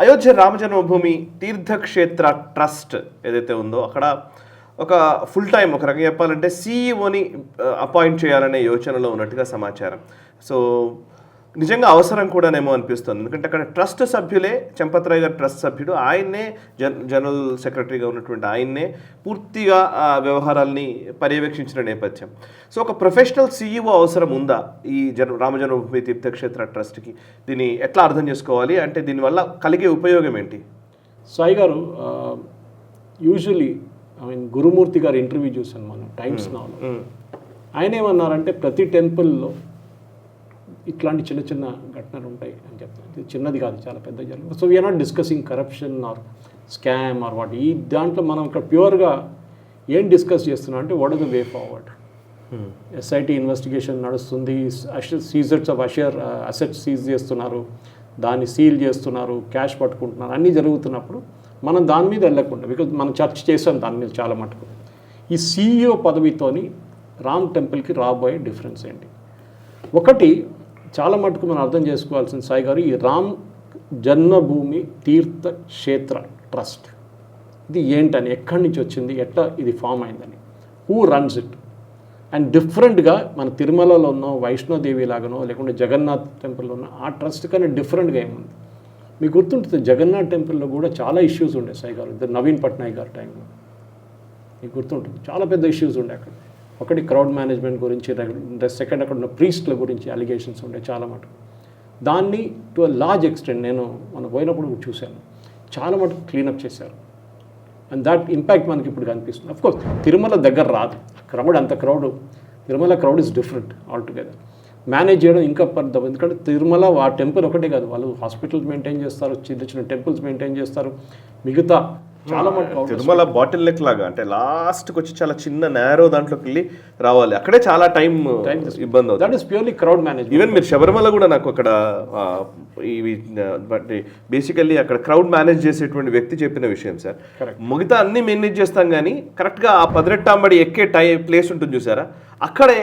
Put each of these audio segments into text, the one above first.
అయోధ్య రామజన్మభూమి Teerthkshetra trust ఏదైతే ఉందో అక్కడ ఒక ఫుల్ టైం ఒక రకంగా చెప్పాలంటే సీఈఓని అపాయింట్ చేయాలనే యోచనలో ఉన్నట్టుగా సమాచారం. సో నిజంగా అవసరం కూడానేమో అనిపిస్తుంది. ఎందుకంటే అక్కడ ట్రస్ట్ సభ్యులే, చంపత్రాయ్ గారు ట్రస్ట్ సభ్యుడు, ఆయన్నే జనరల్ సెక్రటరీగా ఉన్నటువంటి ఆయన్నే పూర్తిగా వ్యవహారాల్ని పర్యవేక్షించిన నేపథ్యం. సో ఒక ప్రొఫెషనల్ సీఈఓ అవసరం ఉందా ఈ రామజన్మభూమి తీర్థక్షేత్ర ట్రస్ట్కి? దీన్ని ఎట్లా అర్థం చేసుకోవాలి, అంటే దీనివల్ల కలిగే ఉపయోగం ఏంటి? సాయి గారు, యూజువలీ గురుమూర్తి గారు ఇంటర్వ్యూ చూసాను మనం టైమ్స్ నౌలో. ఆయన ఏమన్నారంటే ప్రతి టెంపుల్లో ఇట్లాంటి చిన్న చిన్న ఘటనలు ఉంటాయి అని చెప్తాను. ఇది చిన్నది కాదు, చాలా పెద్ద జరుగుతుంది. So we're not discussing corruption or scam or what. ఈ దాంట్లో మనం ఇక్కడ ప్యూర్గా ఏం డిస్కస్ చేస్తున్నాం అంటే what is the way forward. SIT investigation నడుస్తుంది, సీజర్స్ ఆఫ్ అసెట్స్ సీజ్ చేస్తున్నారు, దాన్ని సీల్ చేస్తున్నారు, క్యాష్ పట్టుకుంటున్నారు, అన్నీ జరుగుతున్నప్పుడు మనం దాని మీద వెళ్ళకుండా, బికాజ్ మనం చర్చ చేసాం దాని మీద చాలా మటుకు. ఈ సీఈఓ పదవితోని రామ్ టెంపుల్కి రాబోయే డిఫరెన్స్ ఏంటి? ఒకటి చాలా మటుకు మనం అర్థం చేసుకోవాల్సిన సాయి గారు, ఈ రామ్ జన్మభూమి తీర్థ క్షేత్ర ట్రస్ట్ ఇది ఏంటని, ఎక్కడి నుంచి వచ్చింది, ఎట్లా ఇది ఫామ్ అయిందని, హూ రన్స్ ఇట్, అండ్ డిఫరెంట్గా మన తిరుమలలో ఉన్న వైష్ణోదేవి లాగానో లేకుంటే జగన్నాథ్ టెంపుల్లో ఉన్న ఆ ట్రస్ట్ కానీ డిఫరెంట్గా ఏముంది. మీకు గుర్తుంటుంది జగన్నాథ్ టెంపుల్లో కూడా చాలా ఇష్యూస్ ఉండే సాయి గారు, నవీన్ పట్నాయక్ గారి టైంలో. మీకు గుర్తుంటుంది చాలా పెద్ద ఇష్యూస్ ఉండే అక్కడ. ఒకటి క్రౌడ్ మేనేజ్మెంట్ గురించి, సెకండ్ అక్కడ ఉన్న ప్రీస్ట్ల గురించి అలిగేషన్స్ ఉండే చాలా మటుకు. దాన్ని టు అ లార్జ్ ఎక్స్టెంట్ నేను మనం పోయినప్పుడు చూశాను, చాలా మటుకు క్లీనప్ చేశారు. అండ్ దాట్ ఇంపాక్ట్ మనకి ఇప్పుడు కనిపిస్తుంది. అఫ్కోర్స్ తిరుమల దగ్గర రాదు క్రౌడ్, అంత crowd, Tirumala crowd is different altogether. Manage చేయడం ఇంకా పెద్ద, ఎందుకంటే తిరుమల ఆ టెంపుల్ ఒకటే కాదు, వాళ్ళు హాస్పిటల్స్ మెయింటైన్ చేస్తారు, చిన్న చిన్న టెంపుల్స్ మెయింటైన్ చేస్తారు, మిగతా చాలా మటుకు. తిరుమల బాటిల్ నెక్ లాగా, అంటే లాస్ట్కి వచ్చి చాలా చిన్న నేరో దాంట్లోకి వెళ్ళి రావాలి, అక్కడే చాలా టైం ఇబ్బంది అవుతుంది. That is purely crowd manage. Even మీరు శబరిమల కూడా నాకు అక్కడ ఇవి బేసికల్లీ అక్కడ క్రౌడ్ మేనేజ్ చేసేటువంటి వ్యక్తి చెప్పిన విషయం సార్. మిగతా అన్ని మేనేజ్ చేస్తాం కానీ కరెక్ట్గా ఆ పదిరెట్టాంబడి ఎక్కే ప్లేస్ ఉంటుంది చూసారా, అక్కడే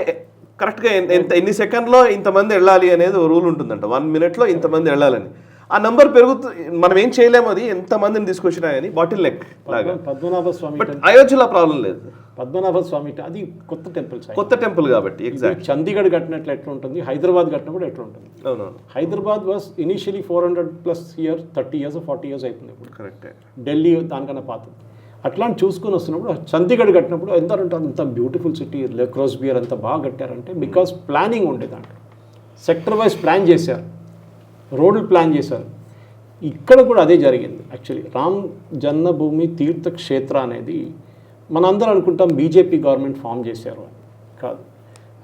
కరెక్ట్గా ఎన్ని సెకండ్లో ఇంతమంది వెళ్ళాలి అనేది రూల్ ఉంటుందంట. 1 minute ఇంతమంది వెళ్ళాలని. ఆ నెంబర్ పెరుగుతుంది, మనం ఏం చేయలేము, అది ఎంతమందిని తీసుకొచ్చినా కానీ బాటిల్ నెక్ లాగా. పద్మనాభ స్వామి, బట్ అయోధ్యలో ప్రాబ్లం లేదు. పద్మనాభ స్వామి అది కొత్త టెంపుల్, కొత్త టెంపుల్ కాబట్టి. ఎగ్జాక్ట్ చండీగఢ్ కట్టినట్లు ఎట్లా ఉంటుంది, హైదరాబాద్ కట్టినప్పుడు ఎట్లా ఉంటుంది. అవునవును, Hyderabad was initially 400+ years, 30 years 40 years అయిపోయింది ఇప్పుడు. కరెక్ట్. ఢిల్లీ దానికన్నా పాత. అట్లాంటి చూసుకొని వస్తున్నప్పుడు చండీగఢ్ కట్టినప్పుడు ఎంత అంటే అంత బ్యూటిఫుల్ సిటీ, లే క్రోస్బియర్ అంత బాగా కట్టారంటే బికాస్ ప్లానింగ్ ఉండే దాంట్లో. సెక్టర్ వైజ్ ప్లాన్ చేశారు, రోడ్లు ప్లాన్ చేశారు. ఇక్కడ కూడా అదే జరిగింది. యాక్చువల్లీ రామ్ జన్మభూమి తీర్థక్షేత్ర అనేది మనందరం అనుకుంటాం బీజేపీ గవర్నమెంట్ ఫామ్ చేశారు అని, కాదు.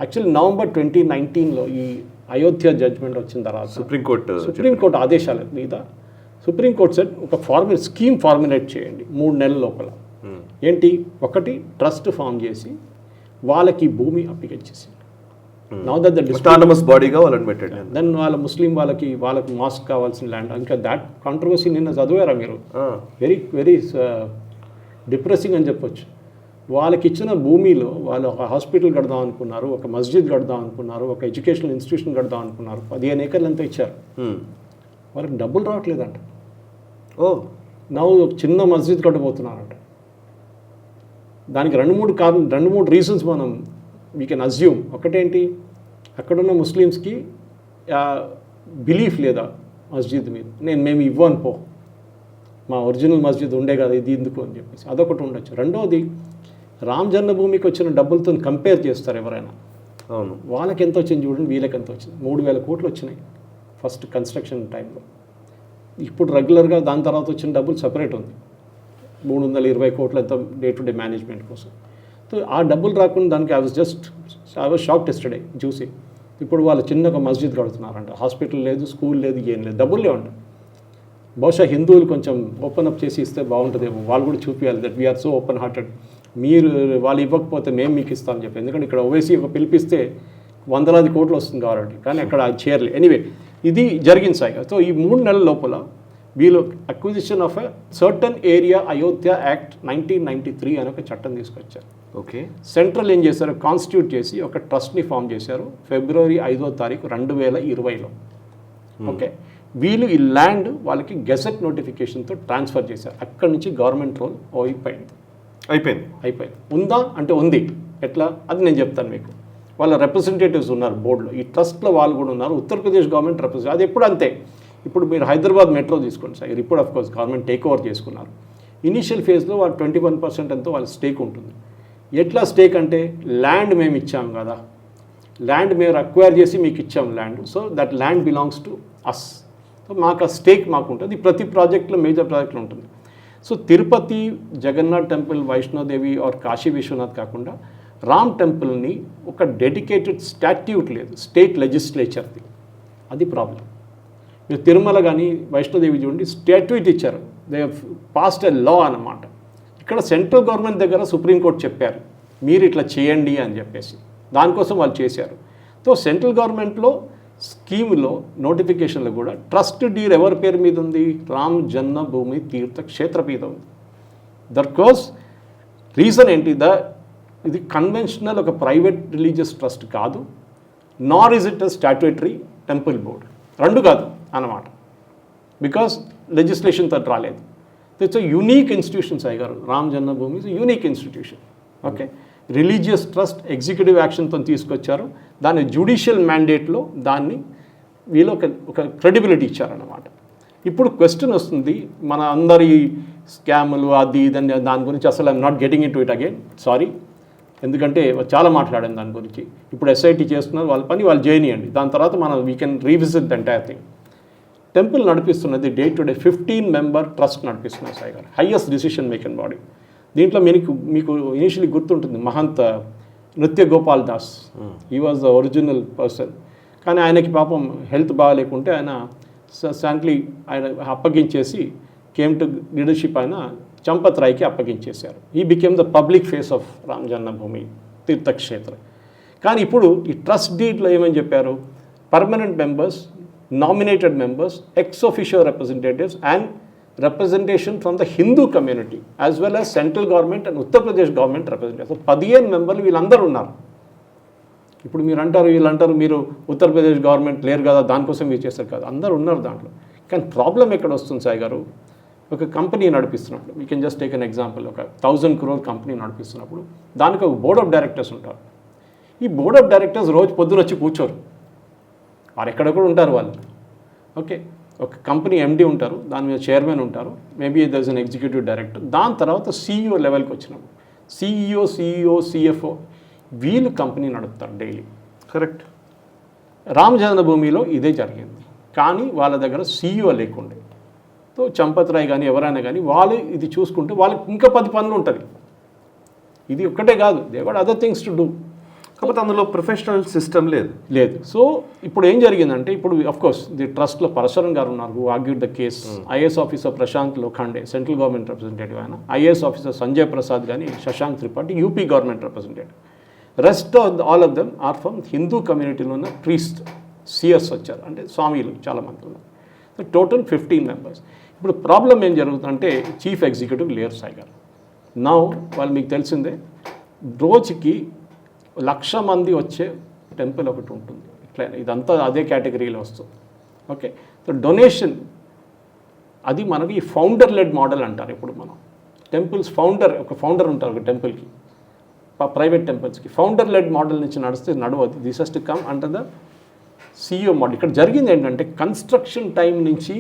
యాక్చువల్లీ November 2019లో ఈ అయోధ్య జడ్జ్మెంట్ వచ్చిన తర్వాత సుప్రీంకోర్టు ఆదేశాల మీద సుప్రీంకోర్టు సెట్ ఒక స్కీమ్ ఫార్ములేట్ చేయండి 3 నెలల లోపల. ఏంటి? ఒకటి ట్రస్ట్ ఫామ్ చేసి వాళ్ళకి భూమి అప్పగించేసింది. నౌ దట్ ద ఆటోనమస్ బాడీగా వాళ్ళని పెట్టండి. దెన్ వాళ్ళ ముస్లిం వాళ్ళకి మాస్క్ కావాల్సిన ల్యాండ్. ఇంకా దాట్ కాంట్రవర్సీ నిన్న చదివారా మీరు? వెరీ వెరీ డిప్రెసింగ్ అని చెప్పొచ్చు. వాళ్ళకి ఇచ్చిన భూమిలో వాళ్ళు ఒక హాస్పిటల్ కడదాం అనుకున్నారు, ఒక మస్జిద్ కడదాం అనుకున్నారు, ఒక ఎడ్యుకేషనల్ ఇన్స్టిట్యూషన్ కడదాం అనుకున్నారు. 15 acres అంతా ఇచ్చారు. వాళ్ళకి డబ్బులు రావట్లేదంట. ఒక చిన్న మస్జిద్ కట్టబోతున్నారంట. దానికి 2-3 రీజన్స్ మనం వీ కెన్ అజ్యూమ్. ఒకటేంటి, అక్కడున్న ముస్లిమ్స్కి బిలీఫ్ లేదా మస్జిద్ మీద, మేము ఇవ్వను పో, మా ఒరిజినల్ మస్జిద్ ఉండే కదా ఇది ఎందుకు అని చెప్పేసి అదొకటి ఉండొచ్చు. రెండోది, రామ్ జన్మభూమికి వచ్చిన డబ్బులతో కంపేర్ చేస్తారు ఎవరైనా. అవును, వాళ్ళకి ఎంత వచ్చింది చూడండి, వీళ్ళకి ఎంత వచ్చింది. 3,000 కోట్లు వచ్చినాయి ఫస్ట్ కన్స్ట్రక్షన్ టైంలో. ఇప్పుడు రెగ్యులర్గా దాని తర్వాత వచ్చిన డబ్బులు సపరేట్ ఉంది, 320 కోట్లు ఎంత డే టు డే మేనేజ్మెంట్ కోసం. సో ఆ డబ్బులు రాకుండా దానికి ఐ వాజ్ షాక్డ్ ఎస్టర్డే చూసి. ఇప్పుడు వాళ్ళు చిన్న ఒక మస్జిద్ కడుతున్నారంట, హాస్పిటల్ లేదు, స్కూల్ లేదు, ఏం లేదు, డబ్బులు లేవంట. బహుశా హిందువులు కొంచెం ఓపెన్ అప్ చేసి ఇస్తే బాగుంటుందేమో, వాళ్ళు కూడా చూపించాలి that we're so open hearted. మీరు వాళ్ళు ఇవ్వకపోతే మేము మీకు ఇస్తామని చెప్పి. ఎందుకంటే ఇక్కడ ఓవైసీ ఒక పిలిపిస్తే 100,000 కోట్లు వస్తుంది కాబట్టి, కానీ అక్కడ అది చేయర్లే. ఎనీవే ఇది జరిగింది సాయి. సో ఈ 3 నెలల లోపల వీళ్ళు acquisition of a certain area Ayodhya act 1993 అని ఒక చట్టం తీసుకొచ్చారు. ఓకే, సెంట్రల్ ఏం చేశారు, కాన్స్టిట్యూట్ చేసి ఒక ట్రస్ట్ని ఫామ్ చేశారు February 5వ తారీఖు 2020లో. ఓకే, వీళ్ళు ఈ ల్యాండ్ వాళ్ళకి గెజెట్ నోటిఫికేషన్తో ట్రాన్స్ఫర్ చేశారు. అక్కడి నుంచి గవర్నమెంట్ రోల్ అయిపోయింది. ఉందా అంటే ఉంది. ఎట్లా అది నేను చెప్తాను మీకు. వాళ్ళ రిప్రజెంటేటివ్స్ ఉన్నారు బోర్డులో, ఈ ట్రస్ట్లో వాళ్ళు కూడా ఉన్నారు. ఉత్తరప్రదేశ్ గవర్నమెంట్ రిప్రజెంట్, అది ఎప్పుడు అంతే. ఇప్పుడు మీరు హైదరాబాద్ మెట్రో తీసుకోండి సార్, ఇప్పుడు అఫ్కోర్స్ గవర్నమెంట్ టేక్ ఓవర్ చేసుకున్నారు. ఇనీషియల్ ఫేజ్లో వాళ్ళు 21% ఎంతో వాళ్ళ స్టేక్ ఉంటుంది. ఎట్లా స్టేక్ అంటే ల్యాండ్ మేము ఇచ్చాం కదా, ల్యాండ్ మేము అక్వైర్ చేసి మీకు ఇచ్చాం land, so that land belongs to us. So మాకు ఆ స్టేక్ మాకు ఉంటుంది. ప్రతి ప్రాజెక్ట్లో మేజర్ ప్రాజెక్టులు ఉంటుంది. So Tirupati Jagannath temple, Vaishno Devi or Kashi Vishwanath కాకుండా రామ్ టెంపుల్ని ఒక డెడికేటెడ్ స్టాట్యూట్ లేదు స్టేట్ లెజిస్లేచర్ది. అది ప్రాబ్లం. మీరు తిరుమల కానీ వైష్ణోదేవి చూడండి, స్టాట్యూట్ ఇచ్చారు, దే పాస్డ్ ఎ లా అన్నమాట. ఇక్కడ సెంట్రల్ గవర్నమెంట్ దగ్గర సుప్రీంకోర్టు చెప్పారు మీరు ఇట్లా చేయండి అని చెప్పేసి, దానికోసం వాళ్ళు చేశారు. సో సెంట్రల్ గవర్నమెంట్లో స్కీమ్లో నోటిఫికేషన్లో కూడా ట్రస్ట్ డీడ్ ఎవరి పేరు మీద ఉంది, రామ్ జన్మభూమి తీర్థ క్షేత్ర మీద ఉంది. దర్కోస్ రీజన్ ఏంటి, ఇది కన్వెన్షనల్ ఒక ప్రైవేట్ రిలీజియస్ ట్రస్ట్ కాదు, nor is it a statutory temple board, రెండు కాదు అన్నమాట. బికాస్ లెజిస్లేషన్ తోటి రాలేదు. It's a unique institution Sai గారు. Ram Janmabhoomi is unique institution. Okay, religious trust executive యాక్షన్తో తీసుకొచ్చారు, దాన్ని జ్యుడిషియల్ మ్యాండేట్లో దాన్ని వీళ్ళు ఒక క్రెడిబిలిటీ ఇచ్చారన్నమాట. ఇప్పుడు క్వశ్చన్ వస్తుంది, మన అందరి స్కాములు అది ఇదని దాని గురించి అసలు I'm not getting in to it again, sorry, ఎందుకంటే చాలా మాట్లాడాను దాని గురించి. ఇప్పుడు ఎస్ఐటి చేస్తున్నారు, వాళ్ళ పని వాళ్ళు చేయనియండి, దాని తర్వాత మనం we can revisit the entire thing. Temple నడిపిస్తున్నది day to day 15 member trust నడిపిస్తున్నారు సాయి గారు, హైయెస్ట్ డిసిషన్ మేకింగ్ బాడీ. దీంట్లో మీకు ఇనిషియలీ గుర్తుంటుంది మహంత్ నృత్య Gopal Das, he was the original person. కానీ ఆయనకి పాపం హెల్త్ బాగాలేకుంటే ఆయన శాంట్లీ ఆయన అప్పగించేసి కేమ్ టు లీడర్షిప్ ఆయన చంపత్ రాయ్కి అప్పగించేశారు. ఈ became the public face of Ram Janmabhoomi Teerthkshetra. కానీ ఇప్పుడు ఈ ట్రస్ట్ డీడ్లో ఏమని చెప్పారు, permanent members, nominated members, ex officio representatives and representation from the Hindu community as well as central government and Uttar Pradesh government representatives. So 15 మెంబర్లు వీళ్ళందరూ ఉన్నారు. ఇప్పుడు మీరు అంటారు వీళ్ళంటారు మీరు ఉత్తరప్రదేశ్ గవర్నమెంట్ లేరు కదా దానికోసం మీరు చేస్తారు కదా, అందరూ ఉన్నారు దాంట్లో. కానీ ప్రాబ్లం ఎక్కడ వస్తుంది సాయి గారు, ఒక కంపెనీ నడిపిస్తున్నప్పుడు we can just take an example, ఒక 1000 crore కంపెనీ నడిపిస్తున్నప్పుడు దానికి ఒక బోర్డ్ ఆఫ్ డైరెక్టర్స్ ఉంటారు. ఈ బోర్డ్ ఆఫ్ డైరెక్టర్స్ రోజు పొద్దున వచ్చి కూర్చోరు, వారు ఎక్కడ కూడా ఉంటారు వాళ్ళు. ఓకే, ఒక కంపెనీ ఎండి ఉంటారు, దాని మీద చైర్మన్ ఉంటారు, maybe there is an executive director, దాని తర్వాత CEO లెవెల్కి వచ్చినప్పుడు CEO, CFO వీళ్ళు కంపెనీ నడుపుతారు డైలీ. కరెక్ట్. రామ జన్మభూమిలో ఇదే జరిగింది. కానీ వాళ్ళ దగ్గర CEO లేకుండే. సో చంపత్ రాయ్ కానీ ఎవరైనా కానీ వాళ్ళు ఇది చూసుకుంటే వాళ్ళకి ఇంకా 10 పనులు ఉంటుంది. ఇది ఒక్కటే కాదు, they got other things to do. కాకపోతే అందులో ప్రొఫెషనల్ సిస్టమ్ లేదు. సో ఇప్పుడు ఏం జరిగిందంటే, ఇప్పుడు అఫ్కోర్స్ ది ట్రస్ట్లో పరశురం గారు ఉన్నారు, who argued the case. IAS officer Prashant Lokhande central government representative ఆయన, ఐఏఎస్ ఆఫీసర్ సంజయ్ ప్రసాద్ కానీ Shashank Tripathi UP government representative. Rest all of them are from Hindu కమ్యూనిటీలో ఉన్న ప్రీస్ట్ సియర్స్ వచ్చారు, అంటే స్వామీలు చాలామంది ఉన్నారు. So total 15 members. ఇప్పుడు ప్రాబ్లం ఏం జరుగుతుందంటే చీఫ్ ఎగ్జిక్యూటివ్ లేరు సాయి గారు. నౌ వాళ్ళు మీకు తెలిసిందే, రోజుకి 1,00,000 మంది వచ్చే టెంపుల్ ఒకటి ఉంటుంది, ఇట్లా ఇదంతా అదే కేటగిరీలో వస్తుంది. ఓకే, సో డొనేషన్ అది మనకి ఈ ఫౌండర్ లెడ్ మోడల్ అంటారు. ఇప్పుడు మనం టెంపుల్స్ ఒక ఫౌండర్ ఉంటారు ఒక టెంపుల్కి, ప్రైవేట్ టెంపుల్స్కి ఫౌండర్ లెడ్ మోడల్ నుంచి నడిస్తే నడవదు. This has to come under the CEO model. ఇక్కడ జరిగింది ఏంటంటే, కన్స్ట్రక్షన్ టైం నుంచి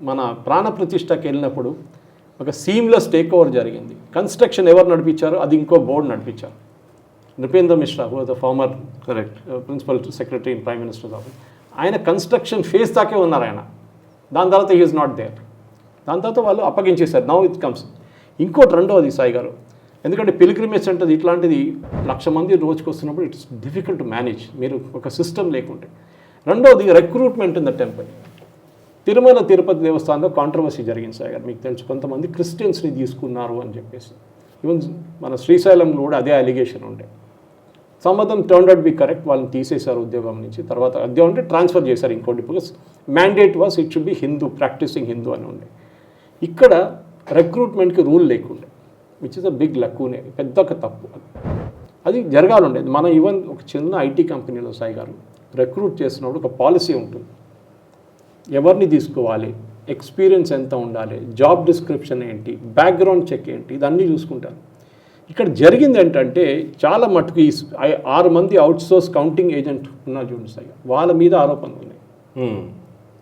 మన ప్రాణప్రతిష్టకి వెళ్ళినప్పుడు ఒక సీమ్లెస్ టేక్ ఓవర్ జరిగింది. కన్స్ట్రక్షన్ ఎవరు నడిపించారో అది ఇంకో బోర్డు నడిపించారు. Nripendra Mishra, who the former principal secretary in prime minister's office, ఆయన కన్స్ట్రక్షన్ ఫేజ్ దాకే ఉన్నారు ఆయన. దాని తర్వాత హీ ఈజ్ నాట్ దేర్. దాని తర్వాత వాళ్ళు అప్పగించేశారు. Now it comes. ఇంకోటి రెండవది సాయి గారు, ఎందుకంటే పిల్గ్రిమేజ్ సెంటర్ ఇట్లాంటిది 1,00,000 మంది రోజుకి వస్తున్నప్పుడు ఇట్స్ డిఫికల్ట్ టు మేనేజ్, మీరు ఒక సిస్టమ్ లేకుంటే. రెండవది recruitment in the temple. Tirumala Tirupati దేవస్థానంలో కాంట్రవర్సీ జరిగింది సాయి గారు, మీకు తెలుసు. కొంతమంది క్రిస్టియన్స్ని తీసుకున్నారు అని చెప్పేసి, ఈవెన్ మన శ్రీశైలంలో కూడా అదే అలిగేషన్ ఉండే. Some of them turned out be correct, వాళ్ళని తీసేశారు ఉద్యోగం నుంచి. తర్వాత ఉద్యోగం అంటే ట్రాన్స్ఫర్ చేశారు ఇంకోటి, because mandate was it should be Hindu, practising Hindu అని ఉండే. ఇక్కడ రిక్రూట్మెంట్కి రూల్ లేకుండే, which is a big lacunae, పెద్ద ఒక తప్పు. అది జరగాలండేది. మన ఈవెన్ ఒక చిన్న IT కంపెనీలో సాయి గారు రిక్రూట్ చేసినప్పుడు ఒక పాలసీ ఉంటుంది, ఎవరిని తీసుకోవాలి, ఎక్స్పీరియన్స్ ఎంత ఉండాలి, జాబ్ డిస్క్రిప్షన్ ఏంటి, బ్యాక్గ్రౌండ్ చెక్ ఏంటి, ఇదన్నీ చూసుకుంటారు. ఇక్కడ జరిగింది ఏంటంటే చాలా మటుకు ఈ 6 మంది అవుట్సోర్స్ కౌంటింగ్ ఏజెంట్ ఉన్నారు చూడండి సార్, వాళ్ళ మీద ఆరోపణలు ఉన్నాయి.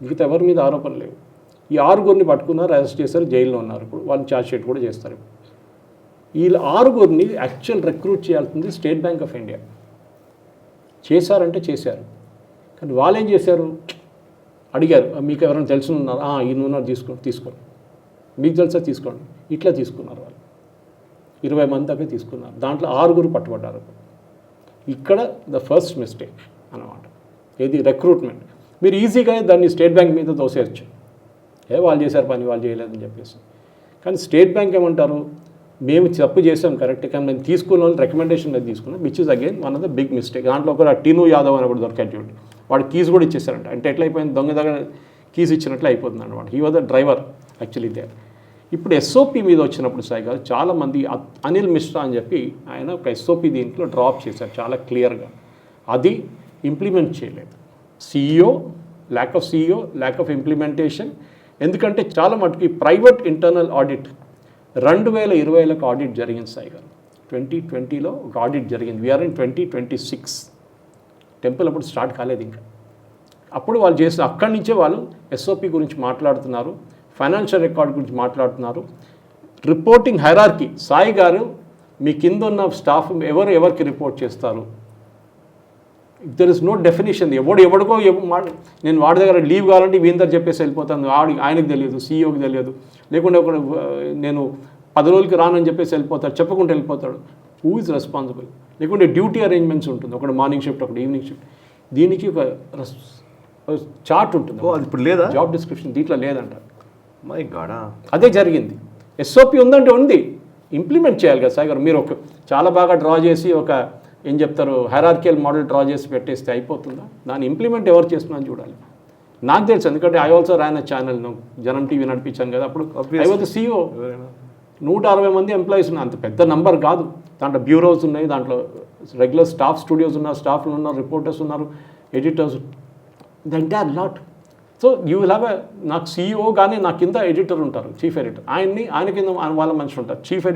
మిగతా ఎవరి మీద ఆరోపణలు లేవు. ఈ 6గురిని పట్టుకున్నారు, అరెస్ట్ చేశారు, జైల్లో ఉన్నారు. ఇప్పుడు వాళ్ళు ఛార్జ్ షీట్ కూడా చేస్తారు. వీళ్ళ 6గురిని యాక్చువల్ రిక్రూట్ చేయాల్సింది స్టేట్ బ్యాంక్ ఆఫ్ ఇండియా. చేశారంటే చేశారు, కానీ వాళ్ళు ఏం చేశారు, అడిగారు మీకు ఎవరైనా తెలిసి ఉన్నారు, ఈయన ఉన్నారు తీసుకోండి, మీకు తెలుసా తీసుకోండి, ఇట్లా తీసుకున్నారు. వాళ్ళు 20 మంది దాకా తీసుకున్నారు. దాంట్లో 6గురు పట్టుబడ్డారు. ఇక్కడ ద ఫస్ట్ మిస్టేక్ అన్నమాట. ఏది రిక్రూట్మెంట్. మీరు ఈజీగా దాన్ని స్టేట్ బ్యాంక్ మీద దోసేయచ్చు, వాళ్ళు చేశారు పని, వాళ్ళు చేయలేదని చెప్పేసి. కానీ స్టేట్ బ్యాంక్ ఏమంటారు, మేము తప్పు చేసాం కరెక్ట్, కానీ మేము తీసుకున్న వాళ్ళు రికమెండేషన్ మీద తీసుకున్నాం, which is again one of the big mistake. దాంట్లో ఒక టీను యాదవ్ అని కూడా దొరికాడు చూడండి, వాడు కీస్ కూడా ఇచ్చేసారంట. అంటే ఎట్లయిపోయింది, దొంగ దగ్గర కీస్ ఇచ్చినట్లు అయిపోతుంది అనమాట. He was the driver actually they. ఇప్పుడు ఎస్ఓపి మీద వచ్చినప్పుడు సాయి గారు చాలామంది అనిల్ మిశ్రా అని చెప్పి ఆయన ఒక ఎస్ఓపి దీంట్లో డ్రాప్ చేశారు చాలా క్లియర్గా. అది ఇంప్లిమెంట్ చేయలేదు. Lack of implementation. ఎందుకంటే చాలా మటుకు ప్రైవేట్ ఇంటర్నల్ ఆడిట్ 2020 ఆడిట్ జరిగింది సాయి గారు. 2020లో ఒక ఆడిట్ జరిగింది. We're in 2026. టెంపుల్ అప్పుడు స్టార్ట్ కాలేదు ఇంకా. అప్పుడు వాళ్ళు చేసిన అక్కడి నుంచే వాళ్ళు ఎస్ఓపి గురించి మాట్లాడుతున్నారు, ఫైనాన్షియల్ రికార్డ్ గురించి మాట్లాడుతున్నారు. రిపోర్టింగ్ హైరార్కీ, సాయి గారు మీ కింద ఉన్న స్టాఫ్ ఎవరికి రిపోర్ట్ చేస్తారు, దెర్ ఇస్ నో డెఫినేషన్. ఎవడికో నేను వాడి దగ్గర లీవ్ కావాలంటే వీందరు చెప్పేసి వెళ్ళిపోతాను, ఆయనకు తెలియదు, సీఈఓకి తెలియదు. లేకుంటే ఒక నేను 10 రోజులకి రానని చెప్పేసి వెళ్ళిపోతాడు, చెప్పకుండా వెళ్ళిపోతాడు. Who is responsible? లేకుంటే డ్యూటీ అరేంజ్మెంట్స్ ఉంటుంది, ఒకటి మార్నింగ్ షిఫ్ట్, ఒకటి ఈవినింగ్ షిఫ్ట్. దీనికి ఒక చార్ట్ ఉంటుంది. ఇప్పుడు లేదా జాబ్ డిస్క్రిప్షన్, దీంట్లో లేదంట. మై గాడ్, అదే జరిగింది. ఎస్ఓపి ఉందంటే ఉంది, ఇంప్లిమెంట్ చేయాలి కదా సాయి గారు. మీరు ఒక చాలా బాగా డ్రా చేసి ఒక ఏం చెప్తారు హైరార్కియల్ మోడల్ డ్రా చేసి పెట్టేస్తే అయిపోతుందా? దాన్ని ఇంప్లిమెంట్ ఎవరు చేస్తున్నాను చూడాలి. నాకు తెలుసు, ఎందుకంటే ఐ ఆల్సో రాయన్ ఛానల్, జనం టీవీ నడిపించాను కదా. అప్పుడు ఐ వాజ్ CEO. 160 మంది ఎంప్లాయీస్ ఉన్నాయి, అంత పెద్ద నంబర్ కాదు. దాంట్లో బ్యూరోస్ ఉన్నాయి, దాంట్లో రెగ్యులర్ స్టాఫ్ స్టూడియోస్ ఉన్నారు, స్టాఫ్లు ఉన్నారు, రిపోర్టర్స్ ఉన్నారు, editors, the entire lot. So you will have నాకు CEO కానీ నా కింద ఎడిటర్ ఉంటారు, చీఫ్ ఎడిటర్. ఆయన కింద వాళ్ళ మనుషులు ఉంటారు, చీఫ్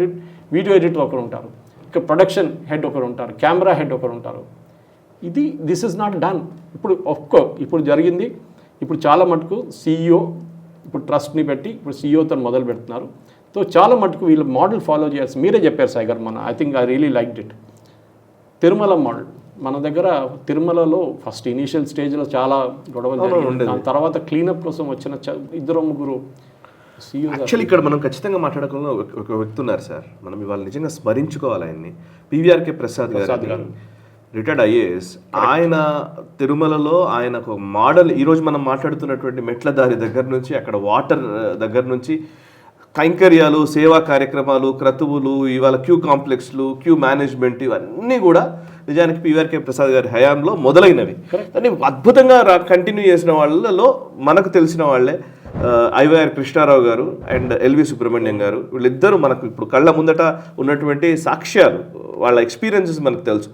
వీడియో ఎడిటర్ ఒకరు ఉంటారు, ఇక ప్రొడక్షన్ హెడ్ ఒకరు ఉంటారు, కెమెరా హెడ్ ఒకరు ఉంటారు. This is not done. ఇప్పుడు జరిగింది. ఇప్పుడు చాలా మటుకు CEO ఇప్పుడు ట్రస్ట్ని పెట్టి ఇప్పుడు CEOతో మొదలు పెడుతున్నారు. సో చాలా మటుకు వీళ్ళు మోడల్ ఫాలో చేయాల్సి, మీరే చెప్పారు సాయి గారు, I think I really liked it. Tirumala model మన దగ్గర, తిరుమలలో ఫస్ట్ ఇనీషియల్ స్టేజ్లో చాలా గొడవలు జరిగాయి. దాని తర్వాత క్లీనప్ కోసం వచ్చిన 2-3 CEO. యాక్చువల్లీ ఇక్కడ మనం ఖచ్చితంగా మాట్లాడకుండా ఒక వ్యక్తి ఉన్నారు సార్, మనం ఇవాళ నిజంగా స్మరించుకోవాలి ఆయన్ని. పివిఆర్కే ప్రసాద్ గారు, రిటైర్డ్ IAS. ఆయన తిరుమలలో ఆయన ఒక మోడల్. ఈరోజు మనం మాట్లాడుతున్నటువంటి మెట్ల దారి దగ్గర నుంచి, అక్కడ వాటర్ దగ్గర నుంచి, కైంకర్యాలు, సేవా కార్యక్రమాలు, క్రతువులు, ఇవాళ క్యూ కాంప్లెక్స్లు, క్యూ మేనేజ్మెంట్, ఇవన్నీ కూడా నిజానికి పివిఆర్కే ప్రసాద్ గారి హయాంలో మొదలైనవి. కానీ అద్భుతంగా కంటిన్యూ చేసిన వాళ్ళలో మనకు తెలిసిన వాళ్ళే IYR కృష్ణారావు గారు అండ్ LV సుబ్రహ్మణ్యం గారు. వీళ్ళిద్దరూ మనకు ఇప్పుడు కళ్ళ ముందట ఉన్నటువంటి సాక్ష్యాలు, వాళ్ళ ఎక్స్పీరియన్సెస్ మనకు తెలుసు.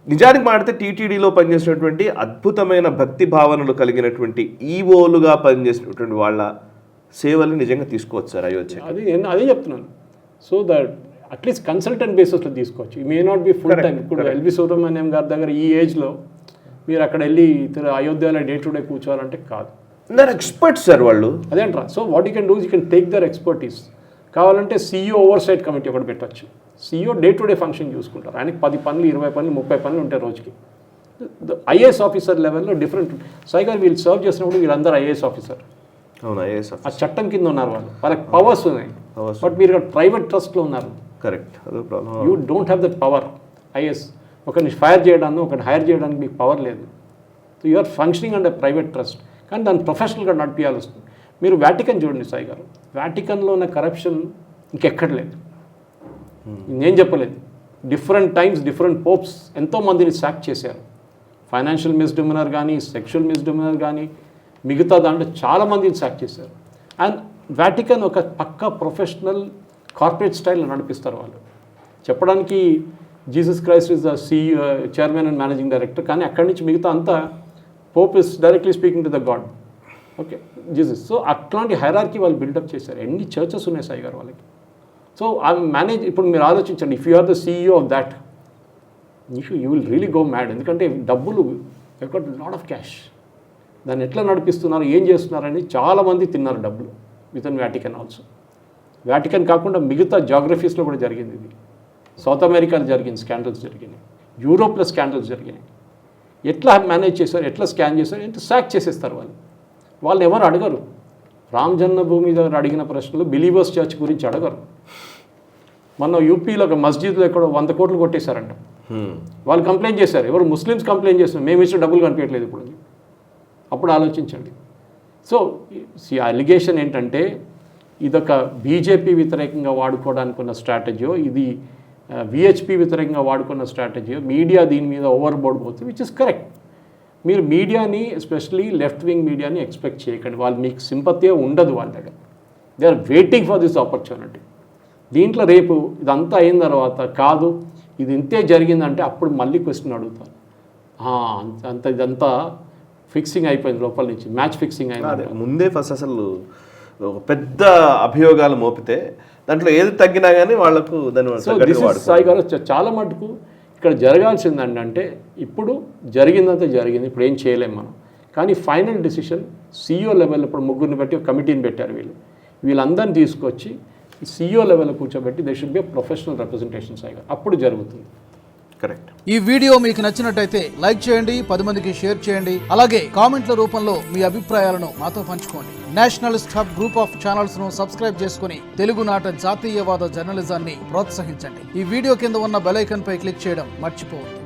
నిజానికి మాడితే TTDలో పనిచేసినటువంటి అద్భుతమైన భక్తి భావనలు కలిగినటువంటి ఈవోలుగా పనిచేసినటువంటి వాళ్ళ సేవల్ని నిజంగా తీసుకోవచ్చు సార్ అయోధ్య. అదే చెప్తున్నాను. సో దట్ అట్లీస్ట్ కన్సల్టెంట్ బేసిస్లో తీసుకోవచ్చు. ఈ may not be full time. ఇప్పుడు LV సుబ్రహ్మణ్యం గారి దగ్గర ఈ ఏజ్లో మీరు అక్కడ వెళ్ళి అయోధ్యలో డే టు డే కూర్చోవాలంటే కాదు. ఎక్స్పర్ట్స్ సార్ వాళ్ళు, అదేంట్రా. So what you can do, you can take their expertise. కావాలంటే CEO ఓవర్సైట్ కమిటీ ఒకటి పెట్టచ్చు. CEO day to day function చూసుకుంటారు. ఆయనకి 10 పనులు, 20 పనులు, 30 పనులు ఉంటాయి రోజుకి. IAS ఆఫీసర్ లెవెల్లో డిఫరెంట్. సాయి గారు వీళ్ళు సర్వ్ చేసినప్పుడు వీళ్ళందరూ IAS ఆఫీసర్. అవును, IAS ఆ చట్టం కింద ఉన్నారు వాళ్ళు, వాళ్ళకి పవర్స్ ఉన్నాయి. బట్ మీరు ఇక్కడ ప్రైవేట్ ట్రస్ట్లో ఉన్నారు. కరెక్ట్, అదే problem. You don't have that power. IAS ఒకరిని ఫైర్ చేయడానికి, ఒకరిని హైర్ చేయడానికి మీకు పవర్ లేదు. So you are functioning and private trust, కానీ దాన్ని ప్రొఫెషనల్గా నడిపించాల్సి వస్తుంది. మీరు వాటికన్ చూడండి సాయి గారు, వాటికన్లో ఉన్న కరప్షన్ ఇంకెక్కడ లేదు. నేను చెప్పలేదు. డిఫరెంట్ టైమ్స్ డిఫరెంట్ పోప్స్ ఎంతోమందిని సాక్ చేశారు. ఫైనాన్షియల్ మిస్డిమినర్ కానీ, సెక్షువల్ మిస్డిమినర్ కానీ, మిగతా దాంట్లో చాలామందిని సాక్ చేశారు. అండ్ వాటికన్ ఒక పక్కా ప్రొఫెషనల్ కార్పొరేట్ స్టైల్లో నడిపిస్తారు వాళ్ళు. చెప్పడానికి Jesus Christ is the chairman and managing director, కానీ అక్కడి నుంచి మిగతా అంతా Pope is directly speaking to the God. Okay Jesus. So అట్లాంటి హైరార్కీ వాళ్ళు బిల్డప్ చేశారు. ఎన్ని చర్చెస్ ఉన్నాయి సాయి గారు వాళ్ళకి. సో ఆ మేనేజ్, ఇప్పుడు మీరు ఆలోచించండి, if you are the CEO of that, you will really go mad. ఎందుకంటే డబ్బులు గట్ లాట్ ఆఫ్ క్యాష్. దాన్ని ఎట్లా నడిపిస్తున్నారు, ఏం చేస్తున్నారని చాలామంది తిన్నారు డబ్బులు with in Vatican also. Vatican కాకుండా మిగతా జాగ్రఫీస్లో కూడా జరిగింది ఇది. సౌత్ అమెరికాలో జరిగింది, స్కాండల్స్ జరిగినాయి. యూరోప్లో స్కాండల్స్ జరిగినాయి. ఎట్లా మేనేజ్ చేశారు, ఎట్లా స్కాన్ చేశారు, ఎంత సాక్ చేసేస్తారు వాళ్ళని ఎవరు అడగరు. రామ్ జన్మభూమి దగ్గర అడిగిన ప్రశ్నలు బిలీవర్స్ చర్చ్ గురించి అడగరు. మొన్న యూపీలో ఒక మస్జిద్లో ఎక్కడో 100 కోట్లు కొట్టేశారంట. వాళ్ళు కంప్లైంట్ చేశారు. ఎవరు ముస్లిమ్స్ కంప్లైంట్ చేస్తున్నారు, మేము ఇచ్చిన డబ్బులు కనిపించట్లేదు ఇప్పుడు. అప్పుడు ఆలోచించండి. సో ఈ అలిగేషన్ ఏంటంటే ఇదొక బీజేపీ వ్యతిరేకంగా వాడుకోవడానికి ఉన్న స్ట్రాటజీయో, ఇది విహెచ్పి వ్యతిరేకంగా వాడుకున్న స్ట్రాటజీయో, మీడియా దీని మీద ఓవర్ బోర్డ్ పోతుంది, విచ్ ఇస్ కరెక్ట్. మీరు మీడియాని, ఎస్పెషలీ లెఫ్ట్ వింగ్ మీడియాని ఎక్స్పెక్ట్ చేయకండి. వాళ్ళు మీకు సింపతి ఉండదు వాళ్ళ దగ్గర. They are waiting for this opportunity. దీంట్లో రేపు ఇదంతా అయిన తర్వాత కాదు ఇది ఇంతే జరిగిందంటే అప్పుడు మళ్ళీ క్వశ్చన్ అడుగుతారు. అంత ఇదంతా ఫిక్సింగ్ అయిపోయింది లోపల నుంచి, మ్యాచ్ ఫిక్సింగ్ అయింది. ముందే ఫస్ట్ అసలు ఒక పెద్ద అభియోగాలు మోపితే దాంట్లో ఏది తగ్గినా కానీ వాళ్ళకు దాన్ని సాయి గారు చాలా మటుకు ఇక్కడ జరగాల్సింది అంటే ఇప్పుడు జరిగిందంతా జరిగింది, ఇప్పుడు ఏం చేయలేం మనం. కానీ ఫైనల్ డిసిషన్ CEO లెవెల్, ఇప్పుడు ముగ్గురిని పెట్టి ఒక కమిటీని పెట్టారు. వీళ్ళందరినీ తీసుకొచ్చి CEO లెవెల్లో కూర్చోబెట్టి they should be professional representation Sai గారు, అప్పుడు జరుగుతుంది. కరెక్ట్. ఈ వీడియో మీకు నచ్చినట్టయితే లైక్ చేయండి, 10 మందికి షేర్ చేయండి. అలాగే కామెంట్ల రూపంలో మీ అభిప్రాయాలను మాతో పంచుకోండి. Nationalist hub group of channels ను సబ్స్క్రైబ్ చేసుకుని తెలుగునాట జాతీయవాద జర్నలిజాన్ని ప్రోత్సహించండి. ఈ వీడియో కింద ఉన్న బెల్ ఐకాన్ పై క్లిక్ చేయడం మర్చిపోవద్దు.